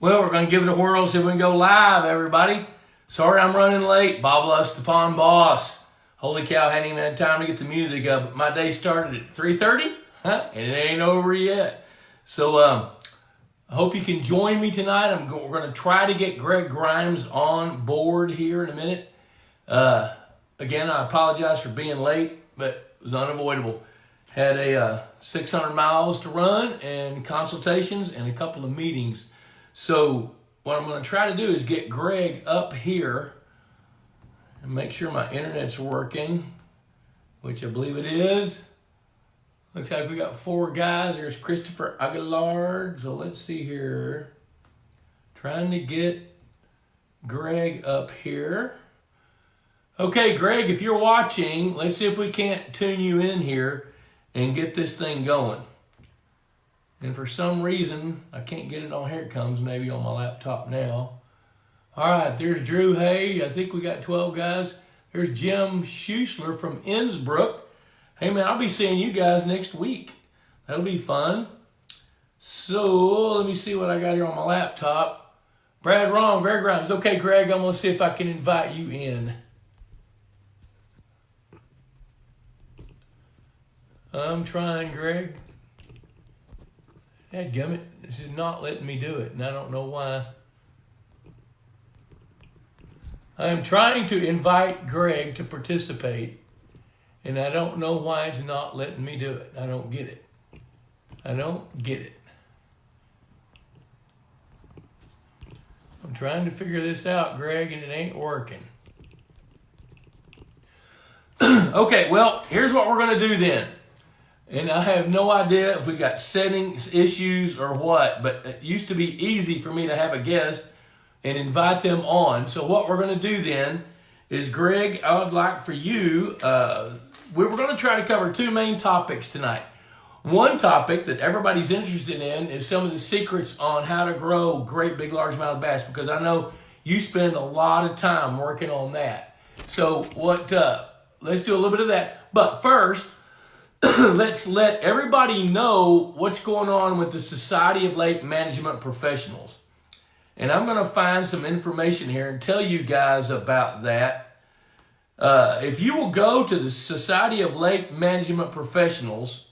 Well, we're going to give it a whirl, see if we can go live, everybody. Sorry I'm running late. Bob Lust, the Pond Boss. Holy cow, hadn't even had time to get the music up. My day started at 3:30, and it ain't over yet. So I hope you can join me tonight. We're going to try to get Greg Grimes on board here in a minute. Again, I apologize for being late, but it was unavoidable. Had a 600 miles to run and consultations and a couple of meetings. So what I'm going to try to do is get Greg up here and make sure my internet's working, which I believe it is. Looks like we got 4 guys. There's Christopher Aguilar. So let's see here. Trying to get Greg up here. Okay, Greg, if you're watching, let's see if we can't tune you in here and get this thing going. And for some reason, I can't get it on. Here it comes, maybe on my laptop now. All right, there's Drew Hay. I think we got 12 guys. There's Jim Schuessler from Innsbruck. Hey, man, I'll be seeing you guys next week. That'll be fun. So let me see what I got here on my laptop. Brad Ron, Greg Grimes. Okay, Greg, I'm going to see if I can invite you in. I'm trying, Greg. Dadgummit, this is not letting me do it, and I don't know why. I am trying to invite Greg to participate, and I don't know why it's not letting me do it. I don't get it. I don't get it. I'm trying to figure this out, Greg, and it ain't working. Okay, well, here's what we're going to do then. And I have no idea if we got settings issues or what, but it used to be easy for me to have a guest and invite them on. So what we're going to do then is, Greg, I would like for you, we're going to try to cover 2 main topics tonight. One topic that everybody's interested in is some of the secrets on how to grow great big largemouth bass, because I know you spend a lot of time working on that. So let's do a little bit of that. But first, let's let everybody know what's going on with the Society of Lake Management Professionals. And I'm going to find some information here and tell you guys about that. If you will go to the Society of Lake Management Professionals,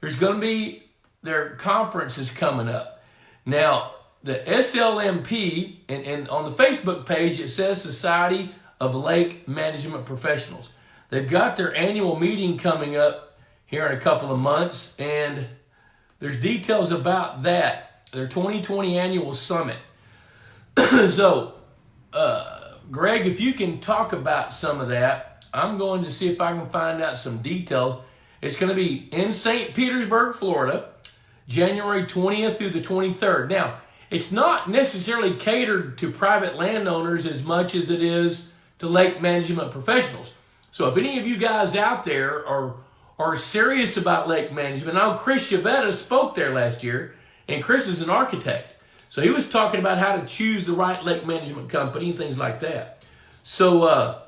there's going to be their conferences coming up. Now, the SLMP, and on the Facebook page, it says Society of Lake Management Professionals. They've got their annual meeting coming up here in a couple of months, and there's details about that, their 2020 annual summit. So, Greg, if you can talk about some of that, I'm going to see if I can find out some details. It's going to be in St. Petersburg, Florida, January 20th through the 23rd. Now, it's not necessarily catered to private landowners as much as it is to lake management professionals. So if any of you guys out there are serious about lake management, I know Chris Chavetta spoke there last year, and Chris is an architect. So he was talking about how to choose the right lake management company and things like that. So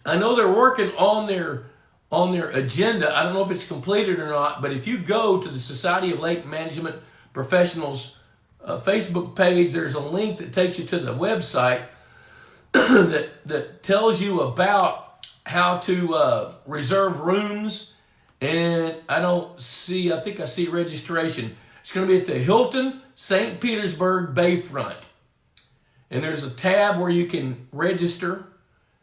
I know they're working on their agenda. I don't know if it's completed or not, but if you go to the Society of Lake Management Professionals Facebook page, there's a link that takes you to the website that tells you about how to reserve rooms. And I think I see registration. It's going to be at the Hilton St. Petersburg Bayfront. And there's a tab where you can register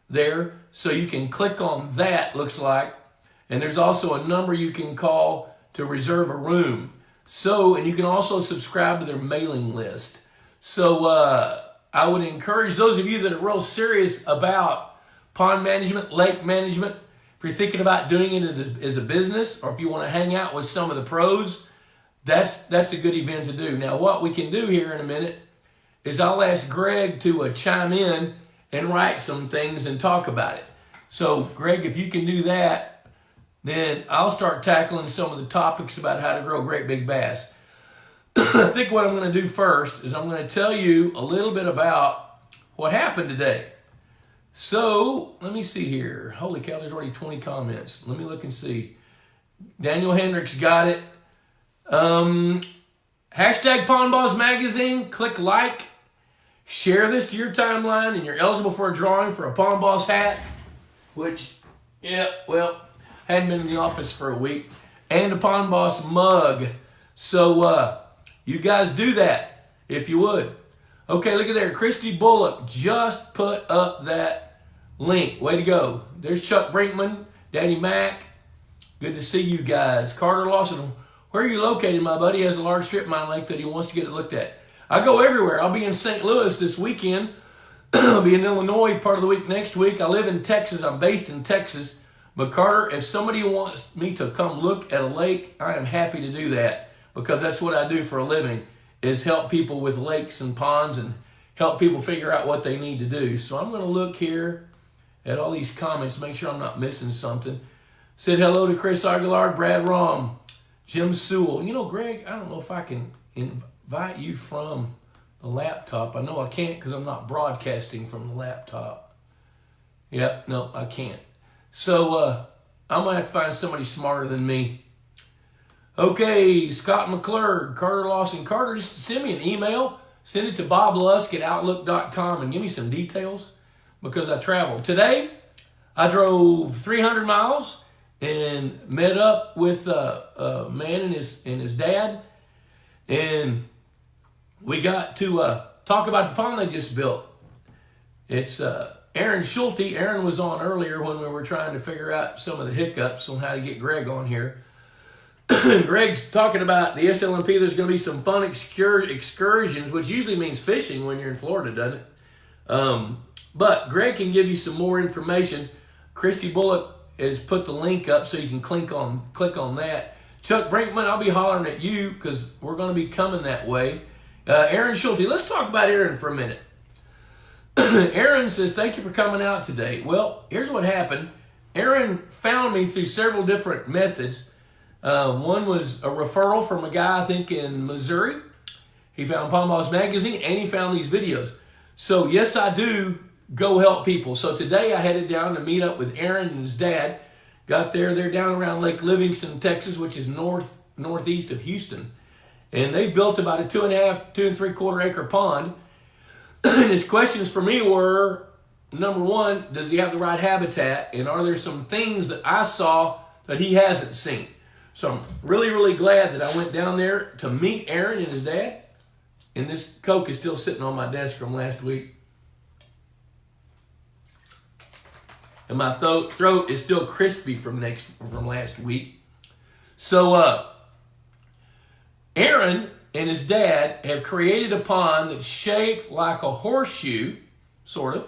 there. So you can click on that, looks like. And there's also a number you can call to reserve a room. So, and you can also subscribe to their mailing list. So I would encourage those of you that are real serious about pond management, lake management, if you're thinking about doing it as a business, or if you want to hang out with some of the pros, that's a good event to do. Now, what we can do here in a minute is I'll ask Greg to chime in and write some things and talk about it. So, Greg, if you can do that, then I'll start tackling some of the topics about how to grow great big bass. I think what I'm going to do first is I'm going to tell you a little bit about what happened today. So, let me see here. Holy cow, there's already 20 comments. Let me look and see. Daniel Hendricks got it. Hashtag Pond Boss Magazine. Click like. Share this to your timeline, and you're eligible for a drawing for a Pond Boss hat, which, yeah, well, hadn't been in the office for a week, and a Pond Boss mug. So you guys do that, if you would. Okay, look at there. Christy Bullock just put up that link. Way to go. There's Chuck Brinkman, Danny Mack. Good to see you guys. Carter Lawson, where are you located, my buddy? He has a large strip mine lake that he wants to get it looked at. I go everywhere. I'll be in St. Louis this weekend. I'll be in Illinois part of the week next week. I live in Texas. I'm based in Texas. But Carter, if somebody wants me to come look at a lake, I am happy to do that, because that's what I do for a living, is help people with lakes and ponds and help people figure out what they need to do. So I'm going to look here at all these comments, make sure I'm not missing something. Said hello to Chris Aguilar, Brad Rom, Jim Sewell. You know, Greg, I don't know if I can invite you from the laptop. I know I can't because I'm not broadcasting from the laptop. Yep, no, I can't. So I'm going to have to find somebody smarter than me. Okay, Scott McClure, Carter Lawson. Carter, just send me an email. Send it to boblusk@outlook.com and give me some details, because I traveled. Today, I drove 300 miles and met up with a man and his dad. And we got to talk about the pond they just built. It's Aaron Schulte. Aaron was on earlier when we were trying to figure out some of the hiccups on how to get Greg on here. Greg's talking about the SLMP. There's going to be some fun excursions, which usually means fishing when you're in Florida, doesn't it? But Greg can give you some more information. Christy Bullock has put the link up so you can click on that. Chuck Brinkman, I'll be hollering at you because we're going to be coming that way. Aaron Schulte, let's talk about Aaron for a minute. Aaron says, thank you for coming out today. Well, here's what happened. Aaron found me through several different methods. One was a referral from a guy, I think, in Missouri. He found Pond Boss Magazine, and he found these videos. So, yes, I do go help people. So today I headed down to meet up with Aaron and his dad. Got there. They're down around Lake Livingston, Texas, which is northeast of Houston. And they built about a 2 3/4 acre pond. And his questions for me were, number one, does he have the right habitat? And are there some things that I saw that he hasn't seen? So I'm really, really glad that I went down there to meet Aaron and his dad. And this Coke is still sitting on my desk from last week. And my throat is still crispy from last week. So Aaron and his dad have created a pond that's shaped like a horseshoe, sort of.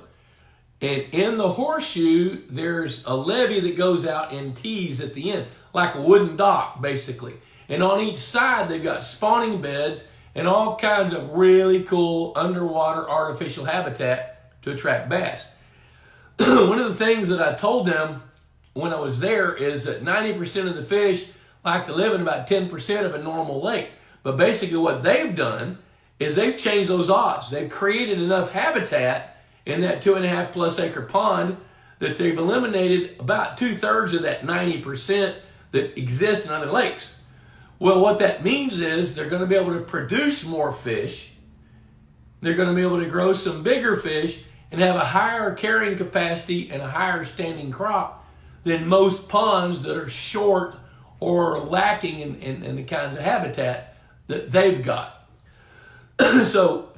And in the horseshoe, there's a levee that goes out in T's at the end, like a wooden dock, basically. And on each side, they've got spawning beds and all kinds of really cool underwater artificial habitat to attract bass. One of the things that I told them when I was there is that 90% of the fish like to live in about 10% of a normal lake. But basically what they've done is they've changed those odds. They've created enough habitat in that 2.5+ acre pond that they've eliminated about 2/3 of that 90% that exists in other lakes. Well, what that means is they're going to be able to produce more fish. They're going to be able to grow some bigger fish and have a higher carrying capacity and a higher standing crop than most ponds that are short or lacking in the kinds of habitat that they've got. So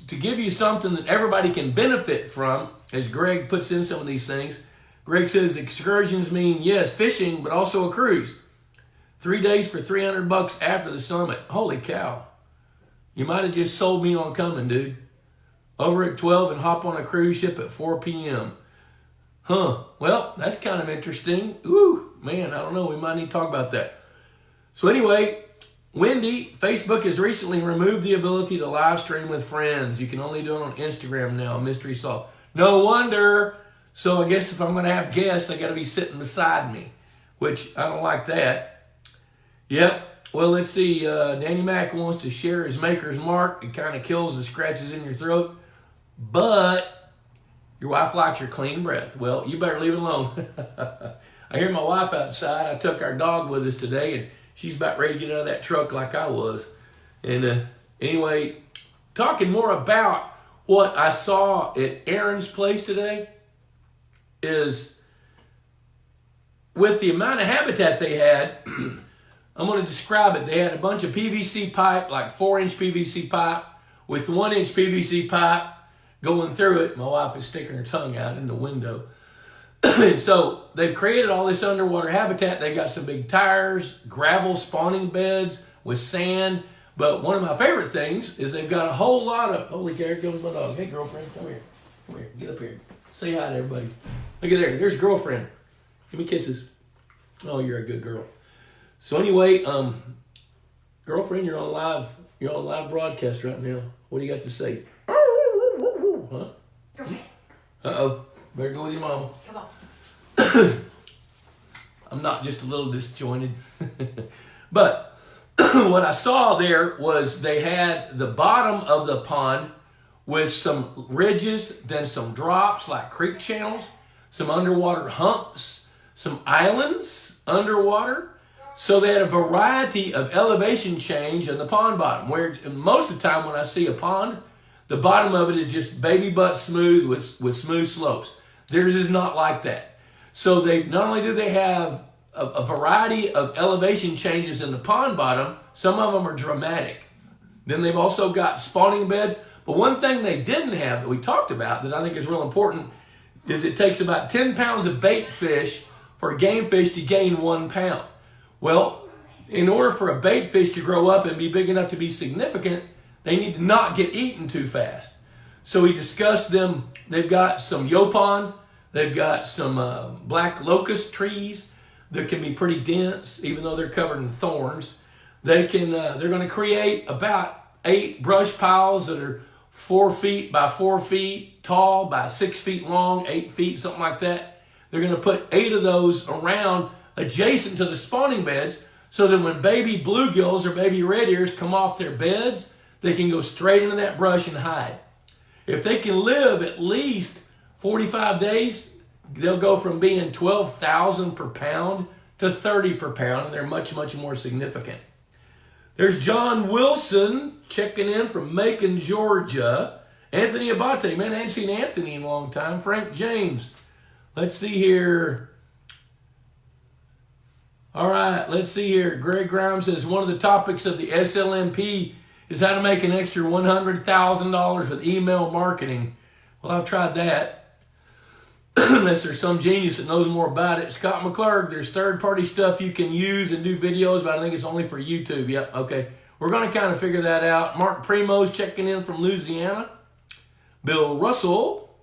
to give you something that everybody can benefit from, as Greg puts in some of these things, Greg says excursions mean, yes, fishing, but also a cruise. 3 days for $300 after the summit. Holy cow. You might have just sold me on coming, dude. Over at 12 and hop on a cruise ship at 4 p.m. Huh. Well, that's kind of interesting. Ooh, man, I don't know. We might need to talk about that. So anyway, Wendy, Facebook has recently removed the ability to live stream with friends. You can only do it on Instagram now. Mystery solved. No wonder. So I guess if I'm going to have guests, I got to be sitting beside me, which I don't like that. Yep. Well, let's see. Danny Mack wants to share his maker's mark. It kind of kills the scratches in your throat. But your wife likes your clean breath. Well, you better leave it alone. I hear my wife outside. I took our dog with us today, and she's about ready to get out of that truck like I was. And anyway, talking more about what I saw at Aaron's place today is with the amount of habitat they had, I'm going to describe it. They had a bunch of PVC pipe, like 4-inch PVC pipe, with 1-inch PVC pipe going through it. My wife is sticking her tongue out in the window. And so they've created all this underwater habitat. They've got some big tires, gravel spawning beds with sand. But one of my favorite things is they've got a whole lot of, holy cow, here goes my dog. Hey, girlfriend, come here. Come here, get up here. Say hi to everybody. Look at there, there's girlfriend. Give me kisses. Oh, you're a good girl. So anyway, girlfriend, you're on live broadcast right now. What do you got to say? Huh? Girlfriend. Uh-oh. Better go with your mama. Come on. I'm not just a little disjointed. But what I saw there was they had the bottom of the pond with some ridges, then some drops like creek channels, some underwater humps, some islands underwater. So they had a variety of elevation change in the pond bottom, where most of the time when I see a pond, the bottom of it is just baby butt smooth with smooth slopes. Theirs is not like that. So they not only do they have a variety of elevation changes in the pond bottom, some of them are dramatic. Then they've also got spawning beds. But one thing they didn't have that we talked about that I think is real important is it takes about 10 pounds of bait fish for a game fish to gain 1 pound. Well, in order for a bait fish to grow up and be big enough to be significant, they need to not get eaten too fast. So we discussed them. They've got some yopon. They've got some black locust trees that can be pretty dense, even though they're covered in thorns. They're going to create about 8 brush piles that are 4 feet by 4 feet tall by 6 feet long, 8 feet, something like that. They're going to put 8 of those around adjacent to the spawning beds so that when baby bluegills or baby red ears come off their beds, they can go straight into that brush and hide. If they can live at least 45 days, they'll go from being 12,000 per pound to 30 per pound, and they're much, much more significant. There's John Wilson checking in from Macon, Georgia. Anthony Abate, man, I hadn't seen Anthony in a long time. Frank James. Let's see here. All right, let's see here. Greg Grimes says one of the topics of the SLMP is how to make an extra $100,000 with email marketing. Well, I've tried that. Unless there's some genius that knows more about it. Scott McClurg, there's third-party stuff you can use and do videos, but I think it's only for YouTube. Yep, okay. We're going to kind of figure that out. Mark Primo's checking in from Louisiana. Bill Russell.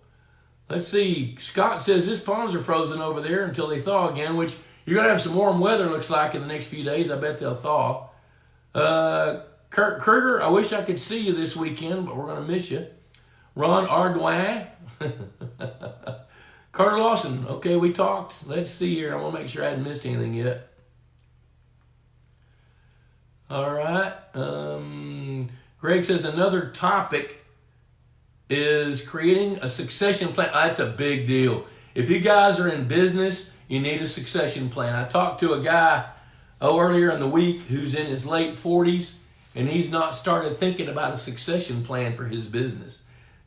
Let's see. Scott says his ponds are frozen over there until they thaw again, which you're going to have some warm weather, looks like, in the next few days. I bet they'll thaw. Kurt Kruger, I wish I could see you this weekend, but we're going to miss you. Ron Ardoin. Carter Lawson, okay, we talked. Let's see here. I want to make sure I hadn't missed anything yet. All right. Greg says another topic is creating a succession plan. That's a big deal. If you guys are in business, you need a succession plan. I talked to a guy earlier in the week who's in his late 40s, and he's not started thinking about a succession plan for his business.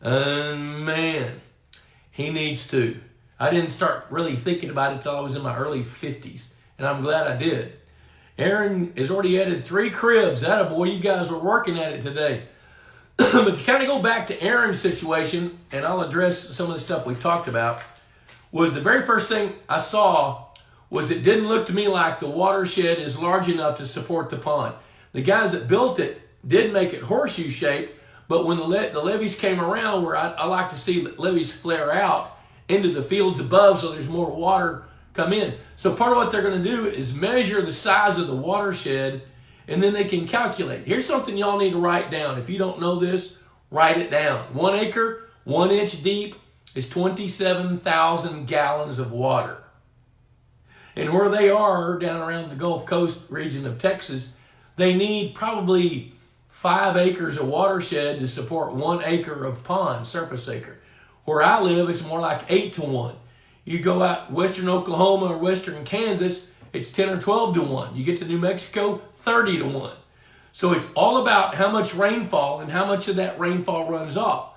Man, he needs to. I didn't start really thinking about it until I was in my early 50s, and I'm glad I did. Aaron has already added 3 cribs. Attaboy, you guys were working at it today. But to kind of go back to Aaron's situation, and I'll address some of the stuff we talked about, was the very first thing I saw was it didn't look to me like the watershed is large enough to support the pond. The guys that built it did make it horseshoe shaped, but when the levees came around, where I like to see levees flare out into the fields above so there's more water come in. So part of what they're going to do is measure the size of the watershed, and then they can calculate. Here's something y'all need to write down. If you don't know this, write it down. 1 acre, 1 inch deep is 27,000 gallons of water. And where they are down around the Gulf Coast region of Texas, they need probably 5 acres of watershed to support 1 acre of pond, surface acre. Where I live, it's more like 8 to 1. You go out western Oklahoma or western Kansas, it's 10 or 12 to 1. You get to New Mexico, 30 to 1. So it's all about how much rainfall and how much of that rainfall runs off.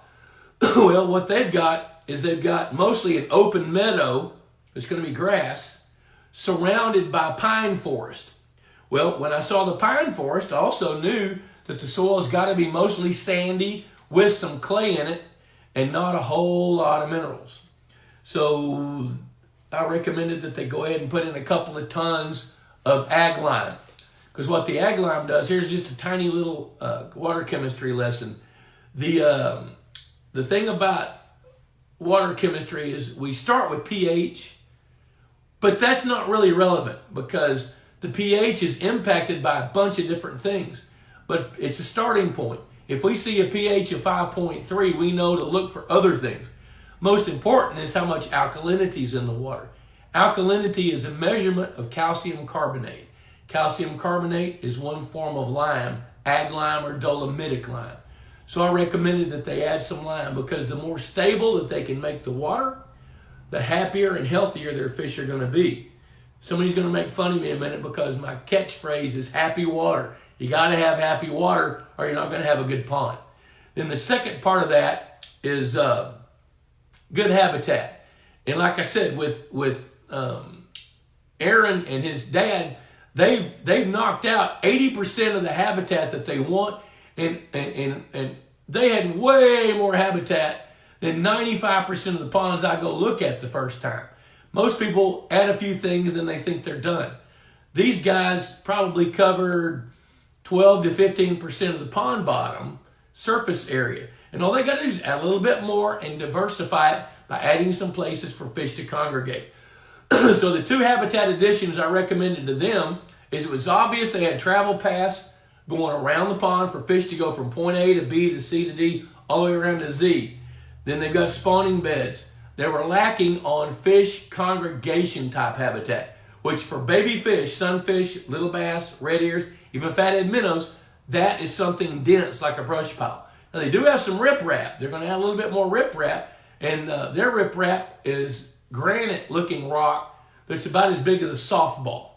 Well, what they've got is they've got mostly an open meadow, it's going to be grass, surrounded by pine forest. Well, when I saw the pine forest, I also knew that the soil's got to be mostly sandy with some clay in it and not a whole lot of minerals. So I recommended that they go ahead and put in a couple of tons of ag lime. Because what the ag lime does, here's just a tiny little water chemistry lesson. The thing about water chemistry is we start with pH, but that's not really relevant because the pH is impacted by a bunch of different things. But it's a starting point. If we see a pH of 5.3, we know to look for other things. Most important is how much alkalinity is in the water. Alkalinity is a measurement of calcium carbonate. Calcium carbonate is one form of lime, ag lime or dolomitic lime. So I recommended that they add some lime because the more stable that they can make the water, the happier and healthier their fish are going to be. Somebody's going to make fun of me in a minute because my catchphrase is happy water. You got to have happy water or you're not going to have a good pond. Then the second part of that is good habitat. And like I said, with Aaron and his dad, they've knocked out 80% of the habitat that they want, and they had way more habitat than 95% of the ponds I go look at the first time. Most people add a few things and they think they're done. These guys probably covered 12 to 15% of the pond bottom surface area. And all they got to do is add a little bit more and diversify it by adding some places for fish to congregate. So the two habitat additions I recommended to them is it was obvious they had travel paths going around the pond for fish to go from point A to B to C to D all the way around to Z. Then they've got spawning beds. They were lacking on fish congregation type habitat, which for baby fish, sunfish, little bass, red ears, even fathead minnows, that is something dense like a brush pile. Now they do have some riprap. They're going to add a little bit more riprap, and their riprap is granite looking rock that's about as big as a softball,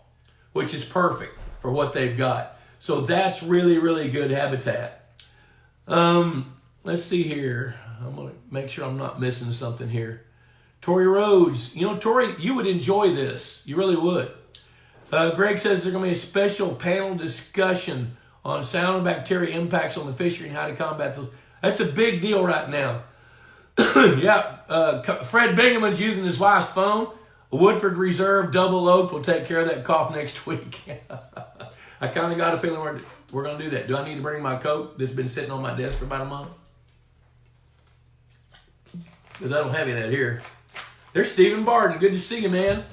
which is perfect for what they've got. So that's really, really good habitat. Let's see here. I'm going to make sure I'm not missing something here. Tori Rhodes. You know, Tori, you would enjoy this. You really would. Greg says there's going to be a special panel discussion on cyanobacteria impacts on the fishery and how to combat those. That's a big deal right now. Yeah, Fred Bingham's using his wife's phone. Woodford Reserve Double Oak will take care of that cough next week. I kind of got a feeling we're going to do that. Do I need to bring my coat that's been sitting on my desk for about a month? Because I don't have any of that here. There's Stephen Barden. Good to see you, man.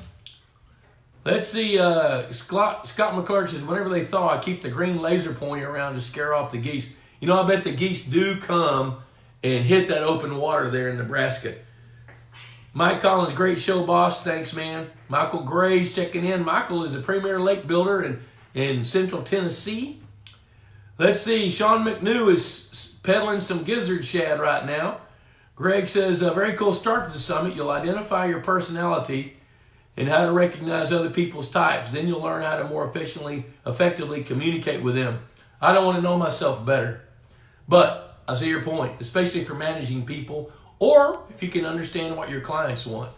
Let's see. Scott McClurk says, whenever they thaw, I keep the green laser pointer around to scare off the geese. You know, I bet the geese do come and hit that open water there in Nebraska. Mike Collins, great show, boss. Thanks, man. Michael Gray's checking in. Michael is a premier lake builder in Central Tennessee. Let's see. Sean McNew is peddling some gizzard shad right now. Greg says, a very cool start to the summit. You'll identify your personality and how to recognize other people's types. Then you'll learn how to more effectively communicate with them. I don't want to know myself better. But I see your point, especially if you're managing people or if you can understand what your clients want.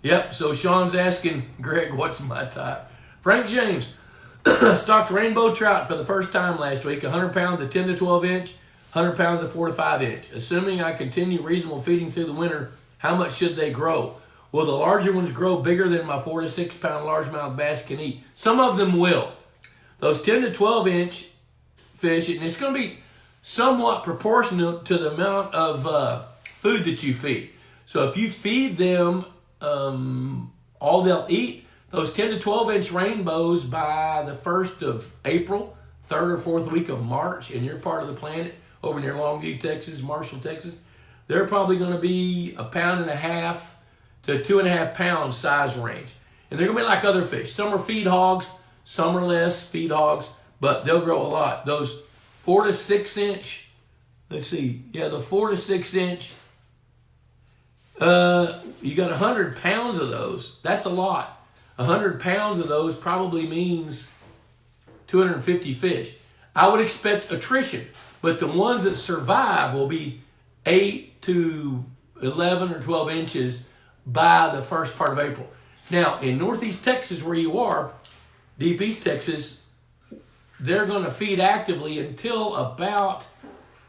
Yep, so Sean's asking, Greg, what's my type? Frank James, stocked rainbow trout for the first time last week, 100 pounds to 10 to 12 inch, 100 pounds to 4 to 5 inch. Assuming I continue reasonable feeding through the winter, how much should they grow? Will the larger ones grow bigger than my 4 to 6 pound largemouth bass can eat? Some of them will. Those 10 to 12 inch fish, and it's going to be somewhat proportional to the amount of food that you feed. So if you feed them all they'll eat, those 10 to 12 inch rainbows by the 1st of April, 3rd or 4th week of March in your part of the planet, over near Longview, Texas, Marshall, Texas, they're probably going to be 1.5 pounds to 2.5 pounds size range. And they're going to be like other fish. Some are feed hogs, some are less feed hogs, but they'll grow a lot. Those 4 to 6 inch, let's see, yeah, the 4 to 6 inch, you got 100 pounds of those. That's a lot. 100 pounds of those probably means 250 fish. I would expect attrition, but the ones that survive will be 8 to 11 or 12 inches by the first part of April. Now, in Northeast Texas, where you are, Deep East Texas, they're going to feed actively until about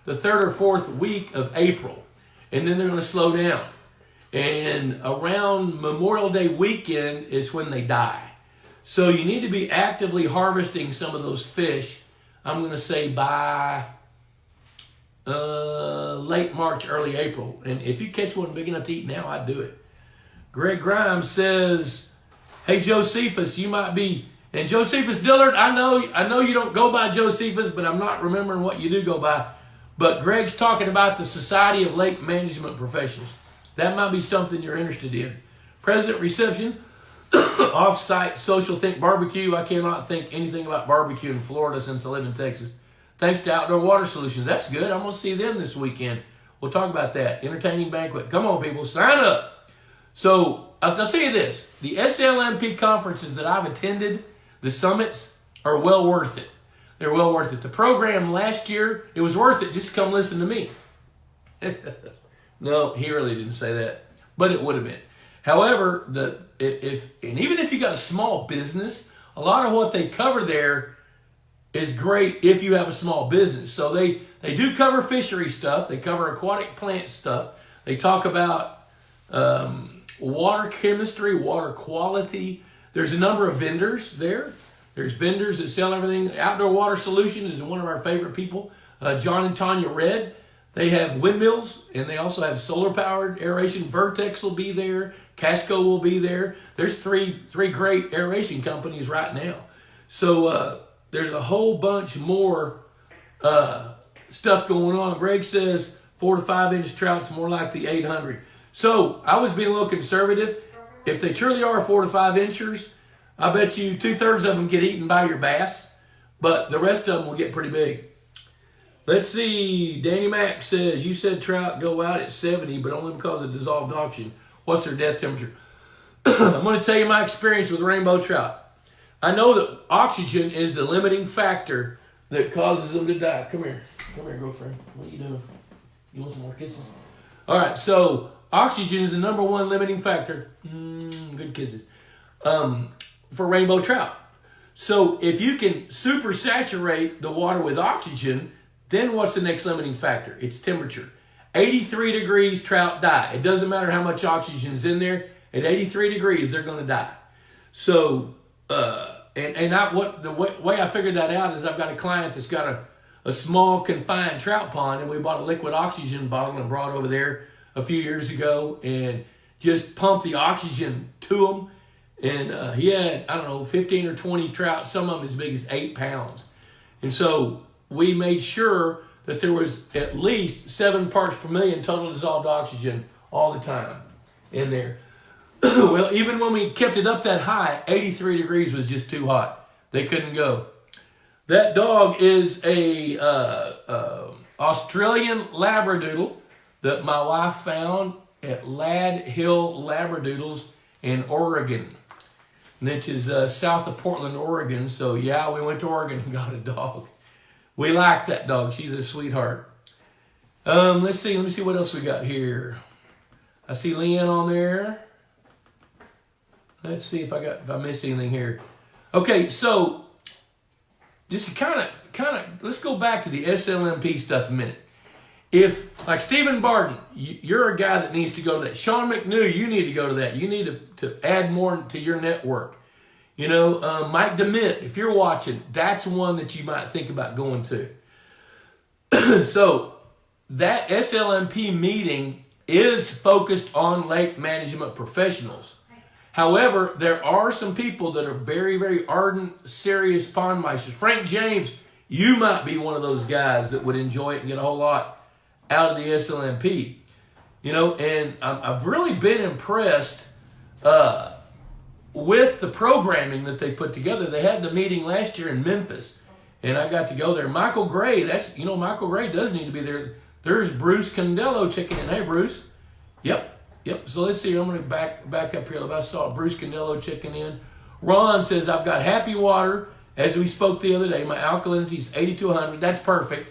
the 3rd or 4th week of April, and then they're going to slow down. And around Memorial Day weekend is when they die. So you need to be actively harvesting some of those fish, I'm going to say by late March, early April. And if you catch one big enough to eat now, I'd do it. Greg Grimes says, hey, Josephus, you might be... And Josephus Dillard, I know you don't go by Josephus, but I'm not remembering what you do go by. But Greg's talking about the Society of Lake Management Professionals. That might be something you're interested in. President reception, off-site social think barbecue. I cannot think anything about barbecue in Florida since I live in Texas. Thanks to Outdoor Water Solutions. That's good. I'm going to see them this weekend. We'll talk about that. Entertaining banquet. Come on, people. Sign up. So I'll tell you this. The SLMP conferences that I've attended, the summits, are well worth it. They're well worth it. The program last year, it was worth it just to come listen to me. No, he really didn't say that, but it would have been. However, even if you got a small business, a lot of what they cover there is great if you have a small business. So they do cover fishery stuff. They cover aquatic plant stuff. They talk about water chemistry, water quality. There's a number of vendors there. There's vendors that sell everything. Outdoor Water Solutions is one of our favorite people. John and Tanya Red. They have windmills, and they also have solar-powered aeration. Vertex will be there. Casco will be there. There's three great aeration companies right now. So there's a whole bunch more stuff going on. Greg says 4 to 5 inch trout's more like the 800. So I was being a little conservative. If they truly are 4 to 5 inchers, I bet you 2/3 of them get eaten by your bass, but the rest of them will get pretty big. Let's see. Danny Mack says, you said trout go out at 70, but only because of dissolved oxygen. What's their death temperature? I'm going to tell you my experience with rainbow trout. I know that oxygen is the limiting factor that causes them to die. Come here, girlfriend. What are you doing? You want some more kisses? All right, so oxygen is the number one limiting factor. Good kisses. For rainbow trout. So if you can super saturate the water with oxygen, then what's the next limiting factor? It's temperature. 83 degrees, trout die. It doesn't matter how much oxygen is in there. At 83 degrees, they're going to die. So, the way I figured that out is I've got a client that's got a small confined trout pond, and we bought a liquid oxygen bottle and brought over there a few years ago and just pumped the oxygen to them. And he had, 15 or 20 trout, some of them as big as 8 pounds. And so we made sure that there was at least 7 parts per million total dissolved oxygen all the time in there. Well, even when we kept it up that high, 83 degrees was just too hot. They couldn't go. That dog is a Australian Labradoodle that my wife found at Lad Hill Labradoodles in Oregon, which is south of Portland, Oregon. So yeah, we went to Oregon and got a dog. We like that dog. She's a sweetheart. Let's see. Let me see what else we got here. I see Leanne on there. Let's see if I missed anything here. Okay, so just to kind of, let's go back to the SLMP stuff a minute. If, like Stephen Barton, you're a guy that needs to go to that. Sean McNew, you need to go to that. You need to add more to your network. Mike DeMint, if you're watching, that's one that you might think about going to. So that SLMP meeting is focused on lake management professionals. However, there are some people that are very, very ardent, serious pond meisters. Frank James, you might be one of those guys that would enjoy it and get a whole lot out of the SLMP. And I've really been impressed with the programming that they put together. They had the meeting last year in Memphis, and I got to go there. Michael Gray, Michael Gray does need to be there. There's Bruce Condello checking in. Hey, Bruce. Yep. So let's see. I'm going to back up here. I saw Bruce Condello checking in. Ron says, I've got happy water As we spoke the other day, my alkalinity is 80 to 100. That's perfect.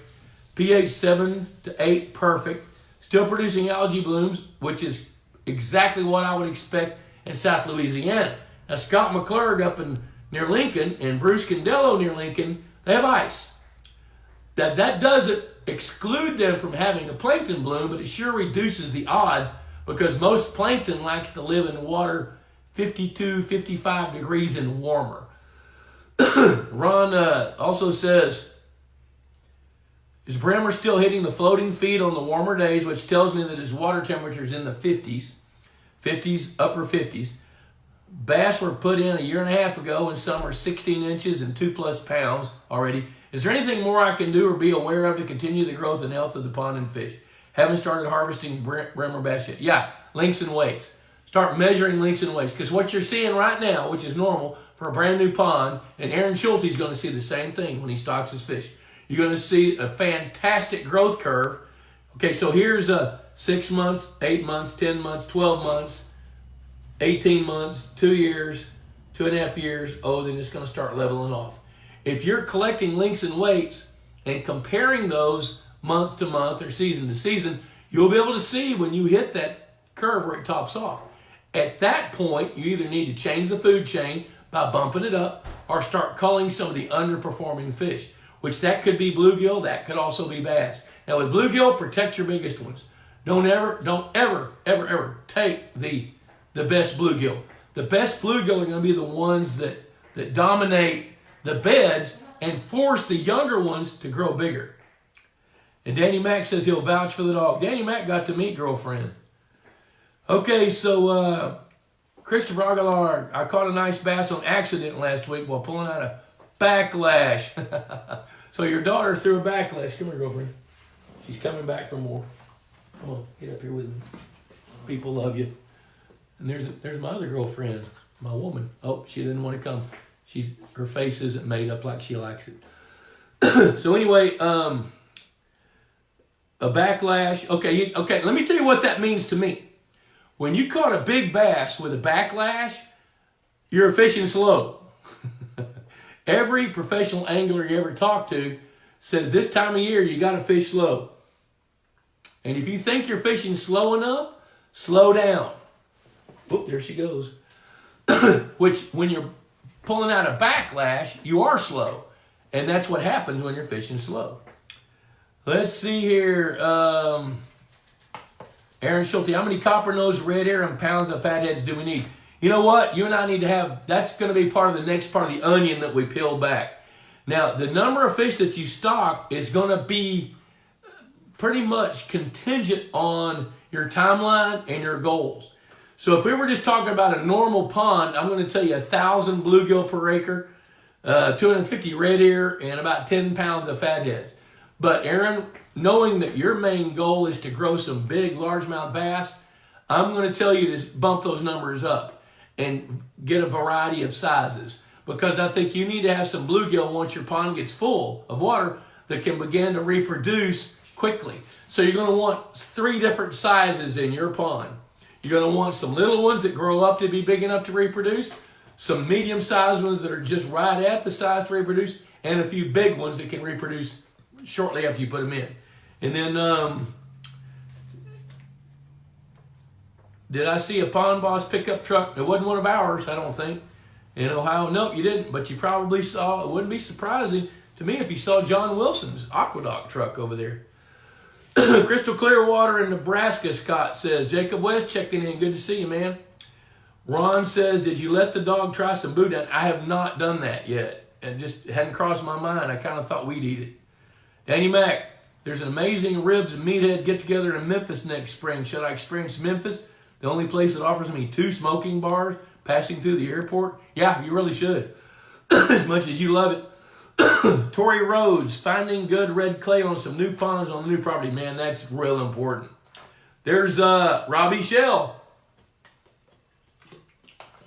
pH 7 to 8, perfect. Still producing algae blooms, which is exactly what I would expect in South Louisiana. Now, Scott McClurg up near Lincoln and Bruce Candello near Lincoln, they have ice. That doesn't exclude them from having a plankton bloom, but it sure reduces the odds because most plankton likes to live in water 52, 55 degrees and warmer. Ron also says, is Bremer still hitting the floating feed on the warmer days, which tells me that his water temperature is in the 50s, upper 50s. Bass were put in a year and a half ago, and some are 16 inches and 2+ pounds already. Is there anything more I can do or be aware of to continue the growth and health of the pond and fish? Haven't started harvesting Bremer bass yet. Yeah, lengths and weights. Start measuring lengths and weights, because what you're seeing right now, which is normal for a brand new pond, and Aaron Schulte is going to see the same thing when he stocks his fish. You're going to see a fantastic growth curve. Okay, so here's 6 months, 8 months, 10 months, 12 months, 18 months, 2 years, 2.5 years. Oh, then it's going to start leveling off. If you're collecting lengths and weights and comparing those month to month or season to season, you'll be able to see when you hit that curve where it tops off. At that point, you either need to change the food chain by bumping it up or start culling some of the underperforming fish, which that could be bluegill, that could also be bass. Now with bluegill, protect your biggest ones. Don't ever take the best bluegill. The best bluegill are going to be the ones that dominate the beds and force the younger ones to grow bigger. And Danny Mack says he'll vouch for the dog. Danny Mack got to meet girlfriend. Okay, so Christopher Aguilar, I caught a nice bass on accident last week while pulling out a backlash. So your daughter threw a backlash. Come here, girlfriend. She's coming back for more. Come on, get up here with me. People love you. And there's my other girlfriend, my woman. Oh, she didn't want to come. Her face isn't made up like she likes it. So anyway, a backlash. Okay, let me tell you what that means to me. When you caught a big bass with a backlash, you're fishing slow. Every professional angler you ever talk to says this time of year you got to fish slow. And if you think you're fishing slow enough, slow down. Oop, there she goes. Which, when you're pulling out a backlash, you are slow. And that's what happens when you're fishing slow. Let's see here. Aaron Schulte, how many copper-nosed red ear and pounds of fatheads do we need? You know what? You and I need to have, that's going to be part of the next part of the onion that we peel back. Now, the number of fish that you stock is going to be pretty much contingent on your timeline and your goals. So if we were just talking about a normal pond, I'm going to tell you 1,000 bluegill per acre, 250 red ear, and about 10 pounds of fatheads. But Aaron, knowing that your main goal is to grow some big largemouth bass, I'm going to tell you to bump those numbers up and get a variety of sizes, because I think you need to have some bluegill once your pond gets full of water that can begin to reproduce quickly. So you're going to want 3 different sizes in your pond. You're going to want some little ones that grow up to be big enough to reproduce, some medium-sized ones that are just right at the size to reproduce, and a few big ones that can reproduce shortly after you put them in. And then, did I see a Pond Boss pickup truck? It wasn't one of ours, I don't think, in Ohio. No, you didn't, but you probably saw, it wouldn't be surprising to me if you saw John Wilson's Aqueduct truck over there. Crystal clear water in Nebraska, Scott says. Jacob West checking in. Good to see you, man. Ron says, did you let the dog try some boudin? I have not done that yet. It just hadn't crossed my mind. I kind of thought we'd eat it. Danny Mack, there's an amazing ribs and meathead get-together in Memphis next spring. Should I experience Memphis? The only place that offers me 2 smoking bars passing through the airport? Yeah, you really should. As much as you love it. Tory Rhodes, finding good red clay on some new ponds on the new property. Man, that's real important. There's Robbie Shell.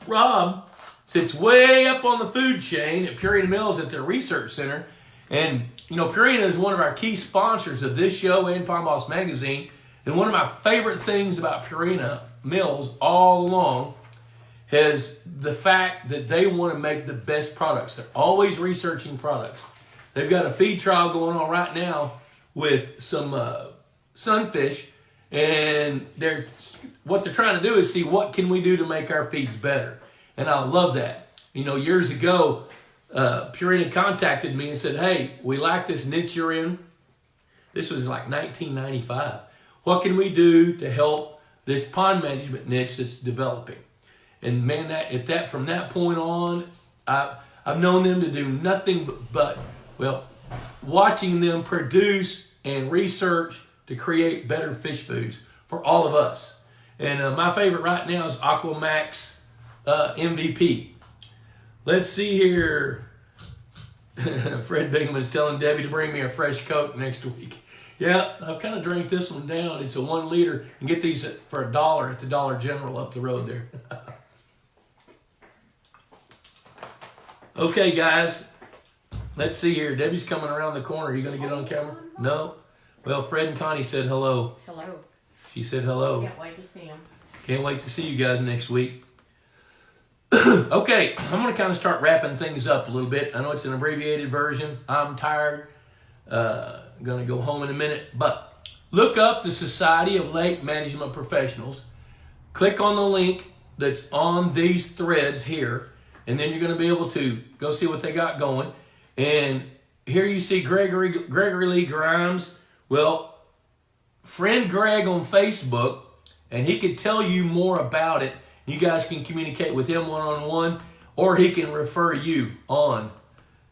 Rob sits way up on the food chain at Purina Mills at their research center. And, you know, Purina is one of our key sponsors of this show and Pond Boss Magazine. And one of my favorite things about Purina Mills all along is the fact that they want to make the best products. They're always researching products. They've got a feed trial going on right now with some sunfish, and what they're trying to do is see what can we do to make our feeds better. And I love that. Years ago, Purina contacted me and said, hey, we like this niche you're in. This was like 1995. What can we do to help this pond management niche that's developing? And man, from that point on, I've known them to do nothing but watching them produce and research to create better fish foods for all of us. And my favorite right now is Aquamax MVP. Let's see here. Fred Bingham's telling Debbie to bring me a fresh Coke next week. Yeah, I've kind of drank this one down. It's a 1 liter. And get these for $1 at the Dollar General up the road there. Okay, guys. Let's see here. Debbie's coming around the corner. Are you going to get on camera? No? Well, Fred and Connie said hello. Hello. She said hello. Can't wait to see him. Can't wait to see you guys next week. Okay, I'm going to kind of start wrapping things up a little bit. I know it's an abbreviated version. I'm tired. Going to go home in a minute. But look up the Society of Lake Management Professionals. Click on the link that's on these threads here. And then you're going to be able to go see what they got going. And here you see Gregory Lee Grimes. Well, friend Greg on Facebook, and he could tell you more about it. You guys can communicate with him one-on-one, or he can refer you on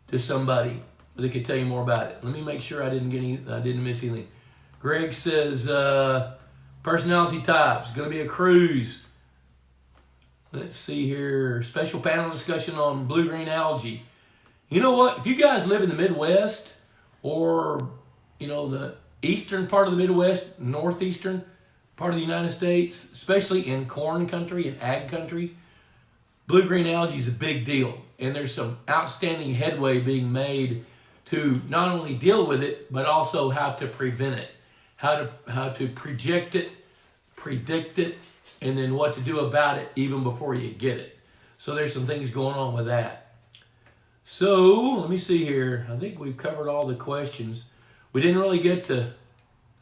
to somebody that can tell you more about it. Let me make sure I didn't miss anything. Greg says personality types, going to be a cruise. Let's see here. Special panel discussion on blue-green algae. You know what? If you guys live in the Midwest or, the eastern part of the Midwest, northeastern part of the United States, especially in corn country and ag country, blue-green algae is a big deal. And there's some outstanding headway being made to not only deal with it, but also how to prevent it, how to project it, predict it, and then what to do about it even before you get it. So there's some things going on with that. So let me see here. I think we've covered all the questions. We didn't really get to...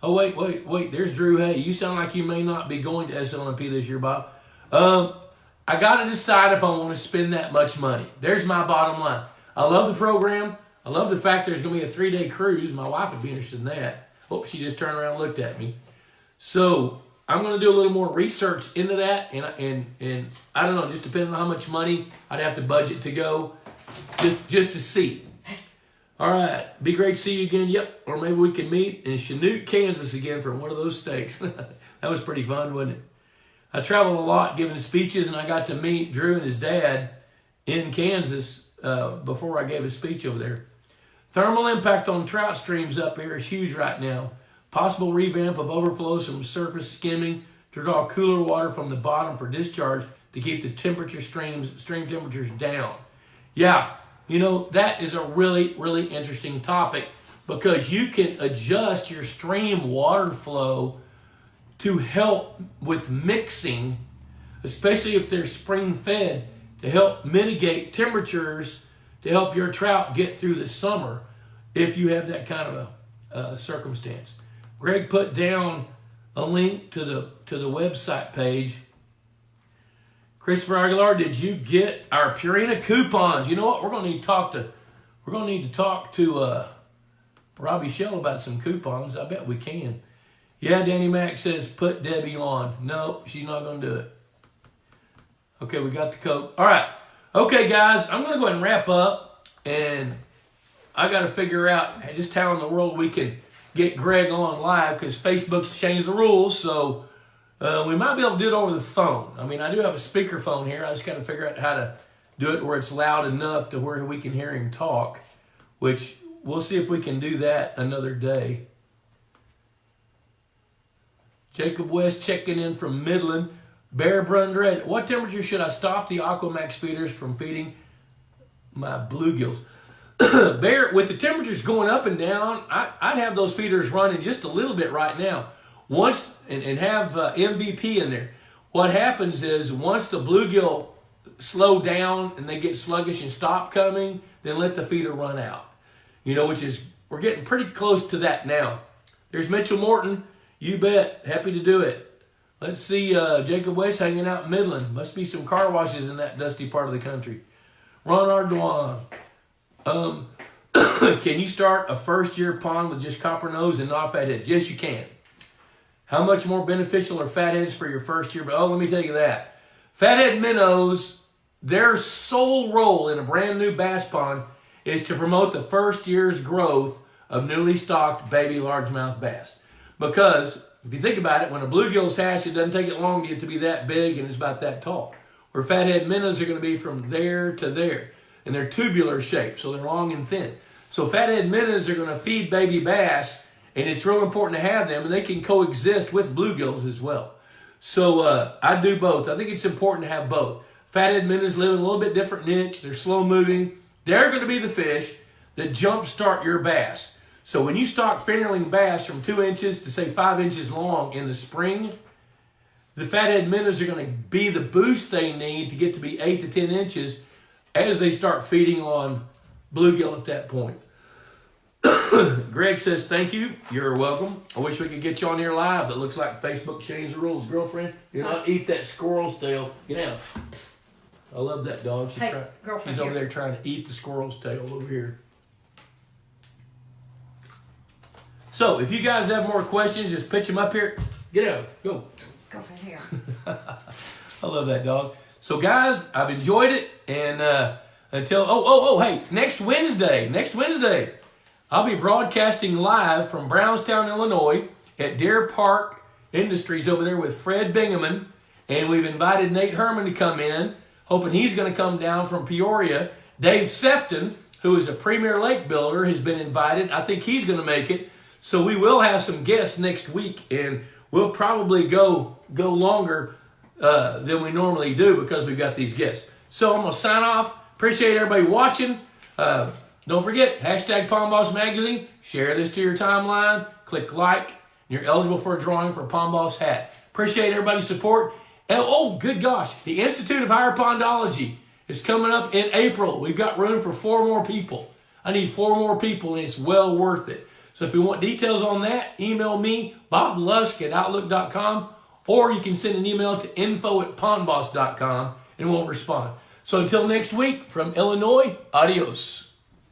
Oh, wait. There's Drew. Hey, you sound like you may not be going to SLMP this year, Bob. I got to decide if I want to spend that much money. There's my bottom line. I love the program. I love the fact there's going to be a 3-day cruise. My wife would be interested in that. Oh, she just turned around and looked at me. So I'm going to do a little more research into that. And I don't know, just depending on how much money I'd have to budget to go, just to see. All right. Be great to see you again. Yep. Or maybe we can meet in Chanute, Kansas again for one of those steaks. That was pretty fun, wasn't it? I traveled a lot giving speeches, and I got to meet Drew and his dad in Kansas before I gave a speech over there. Thermal impact on trout streams up here is huge right now. Possible revamp of overflows from surface skimming to draw cooler water from the bottom for discharge to keep the stream temperatures down. Yeah. That is a really, really interesting topic because you can adjust your stream water flow to help with mixing, especially if they're spring fed, to help mitigate temperatures to help your trout get through the summer if you have that kind of a circumstance. Greg put down a link to the website page. Christopher Aguilar, did you get our Purina coupons? You know what? We're going to need to talk to Robbie Shell about some coupons. I bet we can. Yeah, Danny Mack says put Debbie on. No, she's not going to do it. Okay, we got the Coke. All right. Okay, guys, I'm going to go ahead and wrap up, and I got to figure out just how in the world we can get Greg on live because Facebook's changed the rules, so we might be able to do it over the phone. I mean, I do have a speakerphone here. I just got to figure out how to do it where it's loud enough to where we can hear him talk, which we'll see if we can do that another day. Jacob West checking in from Midland. Bear Brun Red. What temperature should I stop the Aquamax feeders from feeding my bluegills? Bear, with the temperatures going up and down, I'd have those feeders running just a little bit right now. Once and have MVP in there. What happens is once the bluegill slow down and they get sluggish and stop coming, then let the feeder run out. Which is, we're getting pretty close to that now. There's Mitchell Morton. You bet. Happy to do it. Let's see, Jacob West hanging out in Midland. Must be some car washes in that dusty part of the country. Ron Ardoin. Can you start a first-year pond with just copper nose and not fatheads? Yes, you can. How much more beneficial are fatheads for your first year? Oh, let me tell you that. Fathead minnows, their sole role in a brand new bass pond is to promote the first year's growth of newly stocked baby largemouth bass. Because if you think about it, when a bluegill's hatched, it doesn't take it long to get to be that big and it's about that tall. Where fathead minnows are going to be from there to there. And they're tubular shaped, so they're long and thin. So fathead minnows are going to feed baby bass, and it's real important to have them, and they can coexist with bluegills as well. So I do both. I think it's important to have both. Fathead minnows live in a little bit different niche. They're slow moving. They're going to be the fish that jumpstart your bass. So when you stock fingerling bass from 2 inches to say 5 inches long in the spring, the fathead minnows are going to be the boost they need to get to be 8 to 10 inches as they start feeding on bluegill at that point. Greg says, thank you. You're welcome. I wish we could get you on here live, but it looks like Facebook changed the rules. Girlfriend, you're not eat that squirrel's tail. Get out. I love that dog. She's over there trying to eat the squirrel's tail over here. So, if you guys have more questions, just pitch them up here. Get out. Go. Go from here. I love that dog. So, guys, I've enjoyed it. And until, hey, next Wednesday, I'll be broadcasting live from Brownstown, Illinois at Deer Park Industries over there with Fred Bingaman. And we've invited Nate Herman to come in, hoping he's going to come down from Peoria. Dave Sefton, who is a premier lake builder, has been invited. I think he's going to make it. So we will have some guests next week, and we'll probably go longer than we normally do because we've got these guests. So I'm going to sign off. Appreciate everybody watching. Don't forget, hashtag Pond Boss Magazine. Share this to your timeline. Click like. And you're eligible for a drawing for a Pond Boss hat. Appreciate everybody's support. And good gosh, the Institute of Higher Pondology is coming up in April. We've got room for 4 more people. I need 4 more people, and it's well worth it. So if you want details on that, email me, boblusk@outlook.com, or you can send an email to info@pondboss.com, and we'll respond. So until next week, from Illinois, adios.